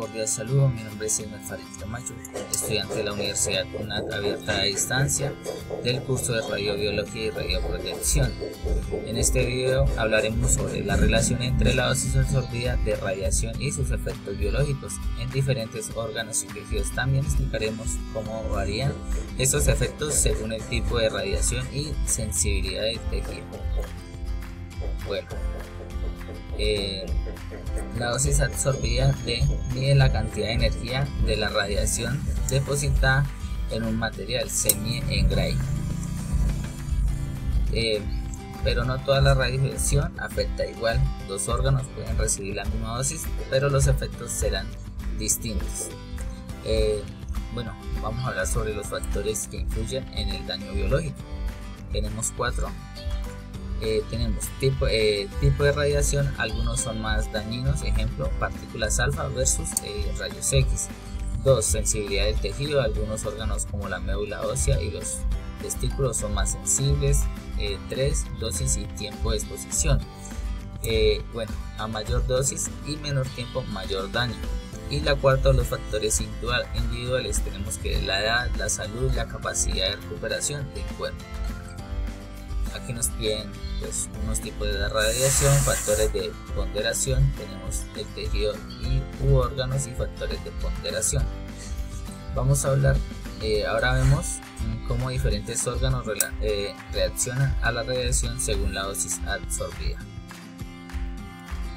cordial saludo, mi nombre es Elmer Farid Camacho, estudiante de la Universidad UNAD abierta a distancia del curso de radiobiología y radioprotección. En este video hablaremos sobre la relación entre la dosis absorbida de radiación y sus efectos biológicos en diferentes órganos y tejidos. También explicaremos cómo varían estos efectos según el tipo de radiación y sensibilidad del tejido. Bueno, la dosis absorbida mide la cantidad de energía de la radiación depositada en un material, se mide en Gray. Pero no toda la radiación afecta igual. Dos órganos pueden recibir la misma dosis, pero los efectos serán distintos. Bueno, vamos a hablar sobre los factores que influyen en el daño biológico. Tenemos cuatro. Tenemos tipo de radiación, algunos son más dañinos, ejemplo, partículas alfa versus rayos X. 2. Sensibilidad del tejido, algunos órganos como la médula ósea y los testículos son más sensibles. 3. Dosis y tiempo de exposición. Bueno, a mayor dosis y menor tiempo, mayor daño. Y la cuarta, los factores individuales, tenemos que la edad, la salud, la capacidad de recuperación del cuerpo. Aquí nos piden pues unos tipos de radiación, factores de ponderación, tenemos el tejido u órganos y factores de ponderación. Vamos a hablar, ahora vemos cómo diferentes órganos reaccionan a la radiación según la dosis absorbida.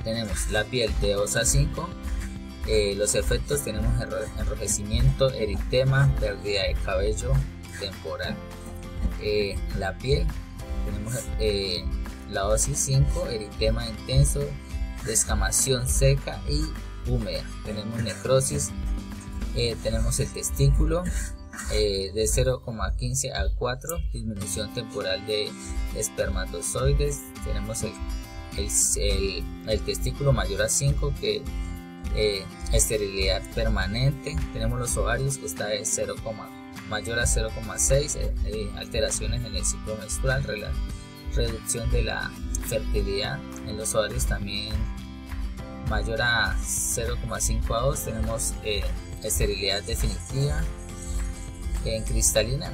Tenemos la piel de 2 a 5, los efectos tenemos enrojecimiento, eritema, pérdida de cabello temporal. La piel tenemos la dosis 5, eritema intenso, descamación seca y húmeda. Tenemos necrosis, tenemos el testículo de 0,15 a 4, disminución temporal de espermatozoides. Tenemos el testículo mayor a 5, que esterilidad permanente. Tenemos los ovarios, que está de mayor a 0,6, alteraciones en el ciclo menstrual, reducción de la fertilidad en los ovarios también mayor a 0,5 a 2. Tenemos esterilidad definitiva. En cristalina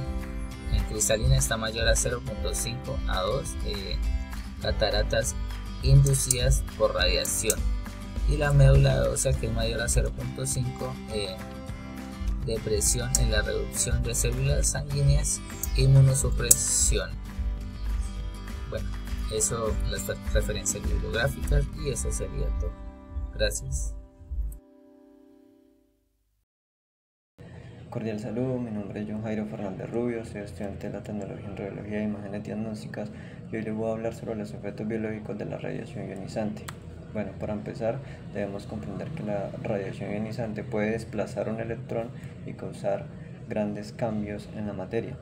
está mayor a 0,5 a 2, cataratas inducidas por radiación. Y la médula ósea, que es mayor a 0,5, depresión en la reducción de células sanguíneas, inmunosupresión. Bueno, eso, las referencias bibliográficas, y eso sería todo. Gracias. Cordial saludo, mi nombre es John Jairo Fernández Rubio, soy estudiante de la tecnología en radiología e imágenes diagnósticas y hoy les voy a hablar sobre los efectos biológicos de la radiación ionizante. Bueno, para empezar debemos comprender que la radiación ionizante puede desplazar un electrón y causar grandes cambios en la materia.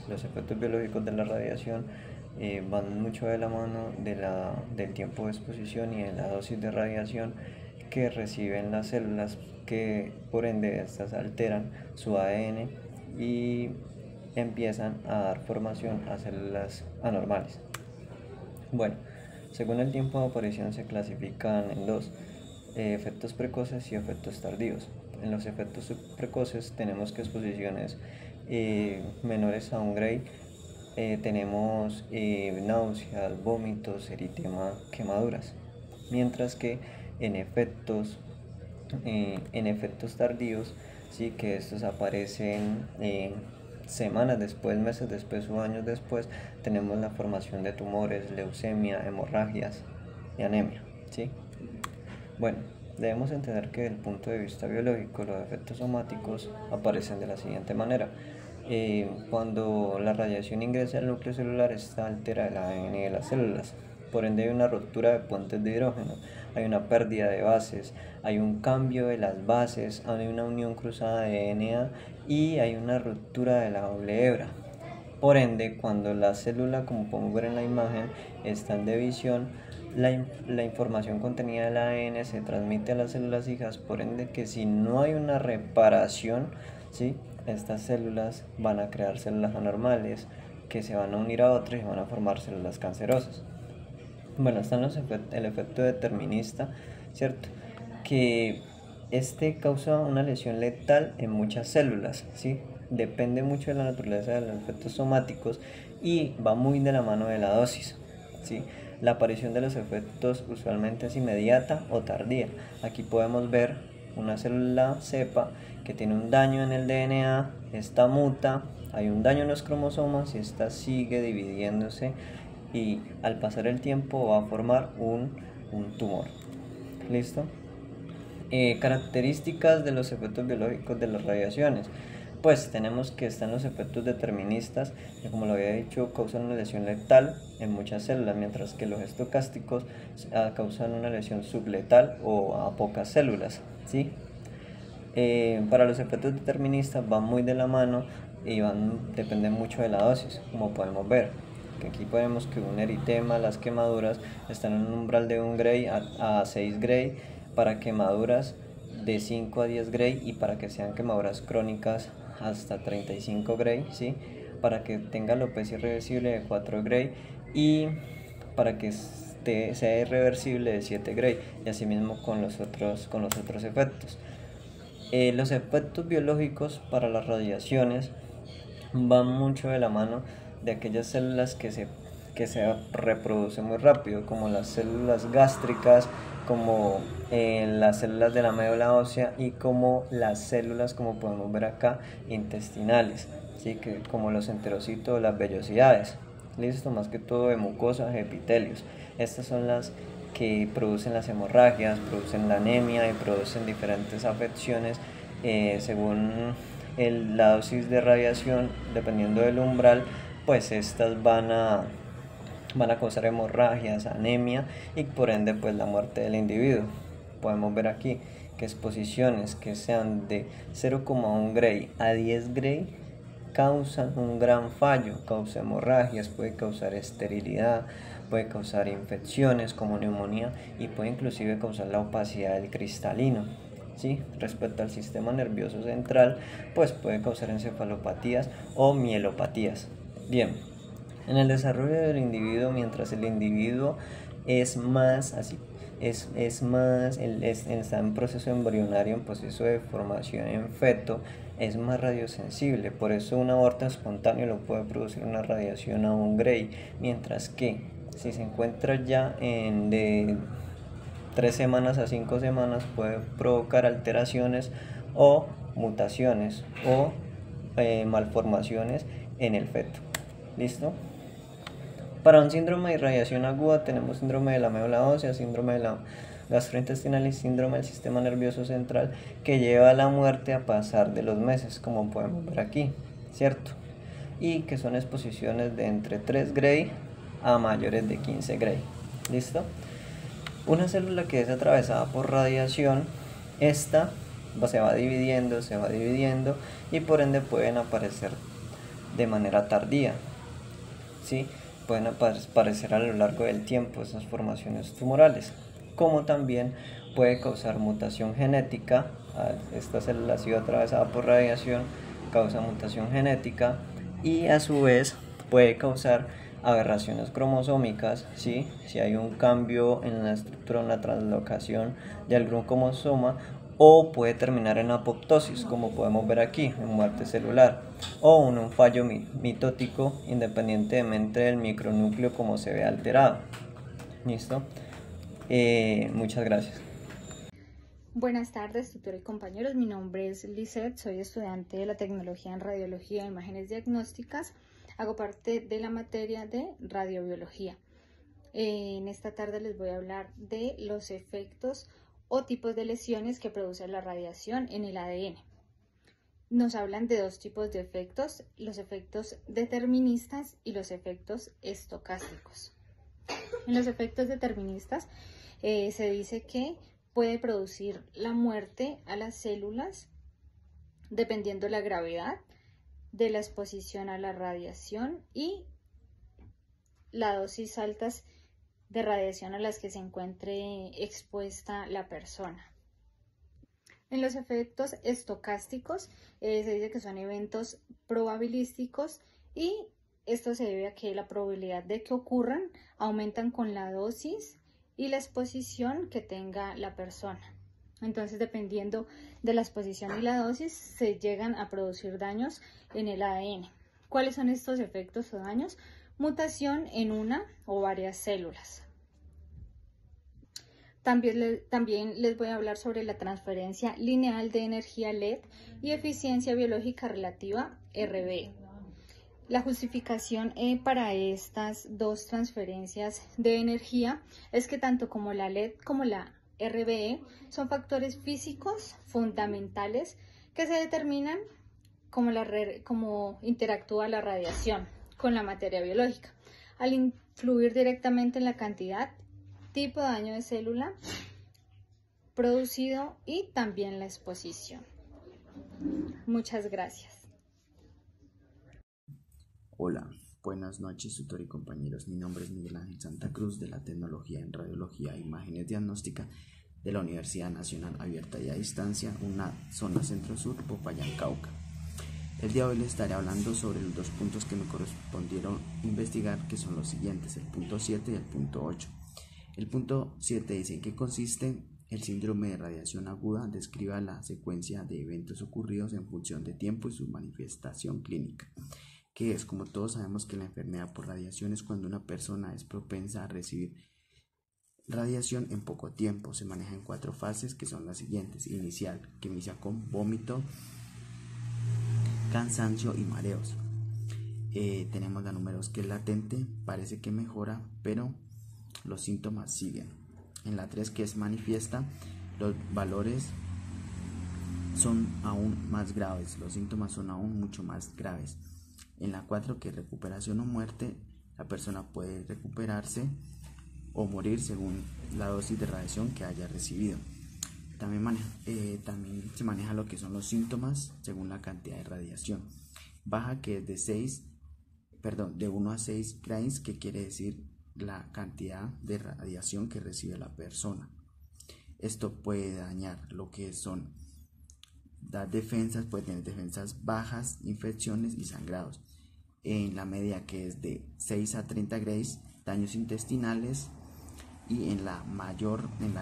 Los efectos biológicos de la radiación van mucho de la mano del tiempo de exposición y de la dosis de radiación que reciben las células, que por ende estas alteran su ADN y empiezan a dar formación a células anormales. Bueno, según el tiempo de aparición se clasifican en dos: efectos precoces y efectos tardíos. En los efectos precoces tenemos que exposiciones menores a 1 Gray, tenemos náuseas, vómitos, eritema, quemaduras, mientras que en efectos tardíos, sí, que estos aparecen semanas después, meses después o años después, tenemos la formación de tumores, leucemia, hemorragias y anemia, ¿sí? Bueno, debemos entender que desde el punto de vista biológico los efectos somáticos aparecen de la siguiente manera. Cuando la radiación ingresa al núcleo celular, esta altera el ADN de las células, por ende hay una ruptura de puentes de hidrógeno, hay una pérdida de bases, hay un cambio de las bases, hay una unión cruzada de DNA y hay una ruptura de la doble hebra. Por ende, cuando la célula, como podemos ver en la imagen, está en división, la información contenida del ADN se transmite a las células hijas, por ende que si no hay una reparación, ¿sí?, estas células van a crear células anormales que se van a unir a otras y van a formar células cancerosas. Bueno, están el efecto determinista, ¿cierto? Que Este causa una lesión letal en muchas células, ¿sí? Depende mucho de la naturaleza de los efectos somáticos y va muy de la mano de la dosis, ¿sí? La aparición de los efectos usualmente es inmediata o tardía. Aquí podemos ver una célula cepa que tiene un daño en el DNA, esta muta, hay un daño en los cromosomas y esta sigue dividiéndose y al pasar el tiempo va a formar un tumor. ¿Listo? Características de los efectos biológicos de las radiaciones. Pues tenemos que están los efectos deterministas, que como lo había dicho causan una lesión letal en muchas células, mientras que los estocásticos causan una lesión subletal o a pocas células, ¿sí? Para los efectos deterministas van muy de la mano y dependen mucho de la dosis, como podemos ver. Que aquí podemos que un eritema, las quemaduras están en un umbral de 1 Gray a 6 Gray, para quemaduras de 5 a 10 Gray y para que sean quemaduras crónicas hasta 35 Gray, ¿sí? Para que tenga alopecia irreversible de 4 Gray y para que sea irreversible de 7 Gray, y asimismo con los otros efectos. Los efectos biológicos para las radiaciones van mucho de la mano de aquellas células que se reproducen muy rápido, como las células gástricas, como las células de la médula ósea y como las células, como podemos ver acá, intestinales, ¿sí? Que como los enterocitos o las vellosidades, listo, más que todo de mucosas, epitelios. Estas son las que producen las hemorragias, producen la anemia y producen diferentes afecciones según la dosis de radiación, dependiendo del umbral, pues estas van a causar hemorragias, anemia y por ende pues la muerte del individuo. Podemos ver aquí que exposiciones que sean de 0,1 Gray a 10 Gray causan un gran fallo, causa hemorragias, puede causar esterilidad, puede causar infecciones como neumonía y puede inclusive causar la opacidad del cristalino. ¿Sí? Respecto al sistema nervioso central, pues puede causar encefalopatías o mielopatías. Bien, en el desarrollo del individuo, mientras el individuo es más así, está en proceso embrionario, en proceso de formación en feto, es más radiosensible. Por eso un aborto espontáneo lo puede producir una radiación a 1 Gray, mientras que si se encuentra ya de 3 semanas a 5 semanas puede provocar alteraciones o mutaciones o malformaciones en el feto. ¿Listo? Para un síndrome de irradiación aguda tenemos síndrome de la médula ósea, síndrome de la gastrointestinal y síndrome del sistema nervioso central, que lleva a la muerte a pasar de los meses, como podemos ver aquí, ¿cierto? Y que son exposiciones de entre 3 Gray a mayores de 15 Gray. ¿Listo? Una célula que es atravesada por radiación, esta se va dividiendo y por ende pueden aparecer de manera tardía, ¿sí? Pueden aparecer a lo largo del tiempo esas formaciones tumorales, como también puede causar mutación genética. Esta célula ha sido atravesada por radiación, causa mutación genética y a su vez puede causar aberraciones cromosómicas, ¿sí? Si hay un cambio en la estructura, una translocación de algún cromosoma, o puede terminar en apoptosis, como podemos ver aquí, en muerte celular, o un fallo mitótico, independientemente del micronúcleo como se ve alterado. ¿Listo? Muchas gracias. Buenas tardes, tutor y compañeros. Mi nombre es Lisette, soy estudiante de la Tecnología en Radiología e Imágenes Diagnósticas. Hago parte de la materia de radiobiología. En esta tarde les voy a hablar de los efectos o tipos de lesiones que produce la radiación en el ADN. Nos hablan de dos tipos de efectos, los efectos deterministas y los efectos estocásticos. En los efectos deterministas se dice que puede producir la muerte a las células dependiendo de la gravedad de la exposición a la radiación y la dosis altas de radiación a las que se encuentre expuesta la persona. En los efectos estocásticos se dice que son eventos probabilísticos y esto se debe a que la probabilidad de que ocurran aumentan con la dosis y la exposición que tenga la persona. Entonces, dependiendo de la exposición y la dosis, se llegan a producir daños en el ADN. ¿Cuáles son estos efectos o daños? Mutación en una o varias células. También les voy a hablar sobre la transferencia lineal de energía LED y eficiencia biológica relativa RBE. La justificación para estas dos transferencias de energía es que tanto como la LED como la RBE son factores físicos fundamentales que se determinan cómo interactúa la radiación con la materia biológica, al influir directamente en la cantidad, tipo de daño de célula producido y también la exposición. Muchas gracias. Hola, buenas noches, tutor y compañeros. Mi nombre es Miguel Ángel Santa Cruz, de la Tecnología en Radiología e Imágenes Diagnóstica de la Universidad Nacional Abierta y a Distancia, una zona centro-sur, Popayán, Cauca. El día de hoy les estaré hablando sobre los dos puntos que me correspondieron investigar, que son los siguientes, el punto 7 y el punto 8. El punto 7 dice: ¿en qué consiste el síndrome de radiación aguda? Describa la secuencia de eventos ocurridos en función de tiempo y su manifestación clínica. Que es, como todos sabemos, que la enfermedad por radiación es cuando una persona es propensa a recibir radiación en poco tiempo. Se maneja en 4 fases, que son las siguientes: inicial, que inicia con vómito, cansancio y mareos. Tenemos la número 2, que es latente, parece que mejora, pero los síntomas siguen. En la 3, que es manifiesta, los valores son aún más graves, los síntomas son aún mucho más graves. En la 4, que es recuperación o muerte, la persona puede recuperarse o morir según la dosis de radiación que haya recibido. También se maneja lo que son los síntomas según la cantidad de radiación. Baja, que es de 1 a 6 grains, que quiere decir la cantidad de radiación que recibe la persona. Esto puede dañar lo que son las defensas, puede tener defensas bajas, infecciones y sangrados. En la media, que es de 6 a 30 grays, daños intestinales, y en la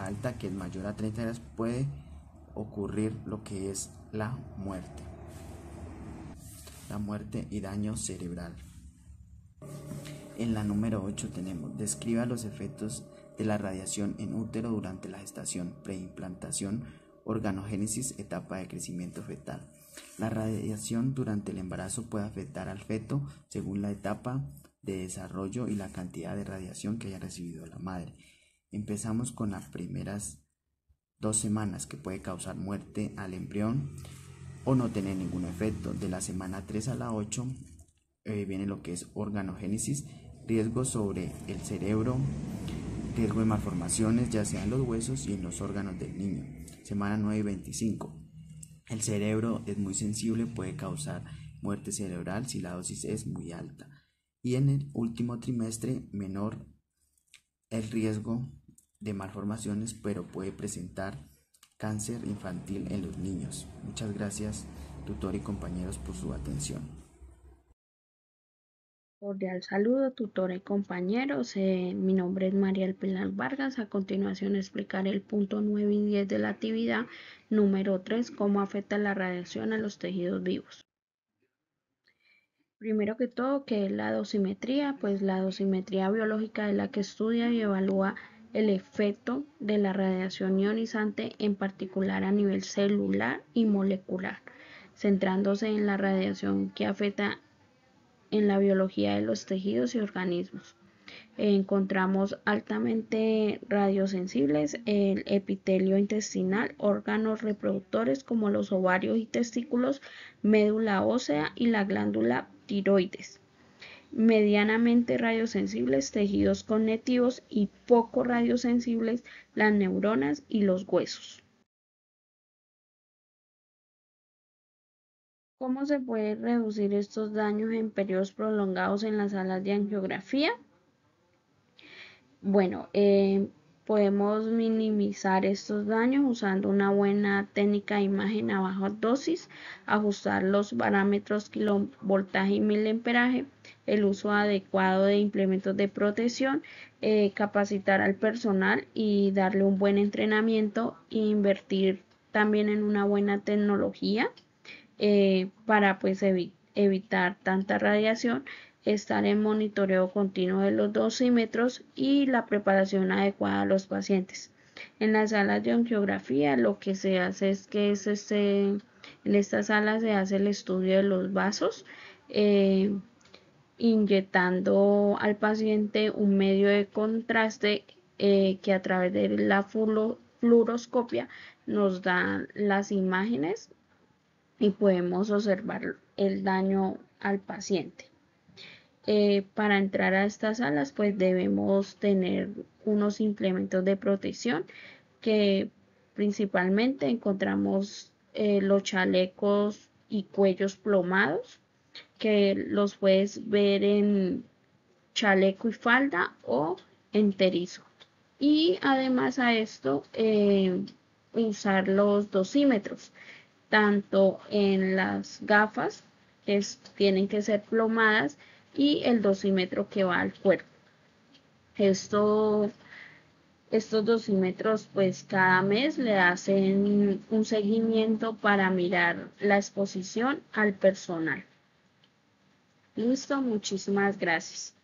alta, que es mayor a 30 grays, puede ocurrir lo que es la muerte y daño cerebral. En la número 8 tenemos: describa los efectos de la radiación en útero durante la gestación, preimplantación, organogénesis, etapa de crecimiento fetal. La radiación durante el embarazo puede afectar al feto según la etapa de desarrollo y la cantidad de radiación que haya recibido la madre. Empezamos con las primeras 2 semanas, que puede causar muerte al embrión o no tener ningún efecto. De la semana 3 a la 8 viene lo que es organogénesis, riesgo sobre el cerebro, riesgo de malformaciones ya sea en los huesos y en los órganos del niño. Semana 9 y 25. El cerebro es muy sensible, puede causar muerte cerebral si la dosis es muy alta. Y en el último trimestre, menor el riesgo de malformaciones, pero puede presentar cáncer infantil en los niños. Muchas gracias, tutor y compañeros, por su atención. Cordial saludo, tutora y compañeros. Mi nombre es Mariel Pilar Vargas. A continuación explicaré el punto 9 y 10 de la actividad número 3, cómo afecta la radiación a los tejidos vivos. Primero que todo, ¿qué es la dosimetría? Pues la dosimetría biológica es la que estudia y evalúa el efecto de la radiación ionizante, en particular a nivel celular y molecular, centrándose en la radiación que afecta en la biología de los tejidos y organismos. Encontramos altamente radiosensibles el epitelio intestinal, órganos reproductores como los ovarios y testículos, médula ósea y la glándula tiroides. Medianamente radiosensibles tejidos cognitivos y poco radiosensibles las neuronas y los huesos. ¿Cómo se puede reducir estos daños en periodos prolongados en las salas de angiografía? Bueno, Podemos minimizar estos daños usando una buena técnica de imagen a baja dosis, ajustar los parámetros kilovoltaje y miliamperaje, el uso adecuado de implementos de protección, capacitar al personal y darle un buen entrenamiento e invertir también en una buena tecnología para pues evitar tanta radiación, estar en monitoreo continuo de los dosímetros y la preparación adecuada a los pacientes. En las salas de angiografía lo que se hace es que en esta sala se hace el estudio de los vasos, inyectando al paciente un medio de contraste que a través de la fluoroscopia nos da las imágenes y podemos observar el daño al paciente. Para entrar a estas salas pues debemos tener unos implementos de protección que principalmente encontramos los chalecos y cuellos plomados, que los puedes ver en chaleco y falda o enterizo. Y además a esto usar los dosímetros, tanto en las gafas que tienen que ser plomadas y el dosímetro que va al cuerpo. Estos dosímetros pues cada mes le hacen un seguimiento para mirar la exposición al personal. Listo, muchísimas gracias.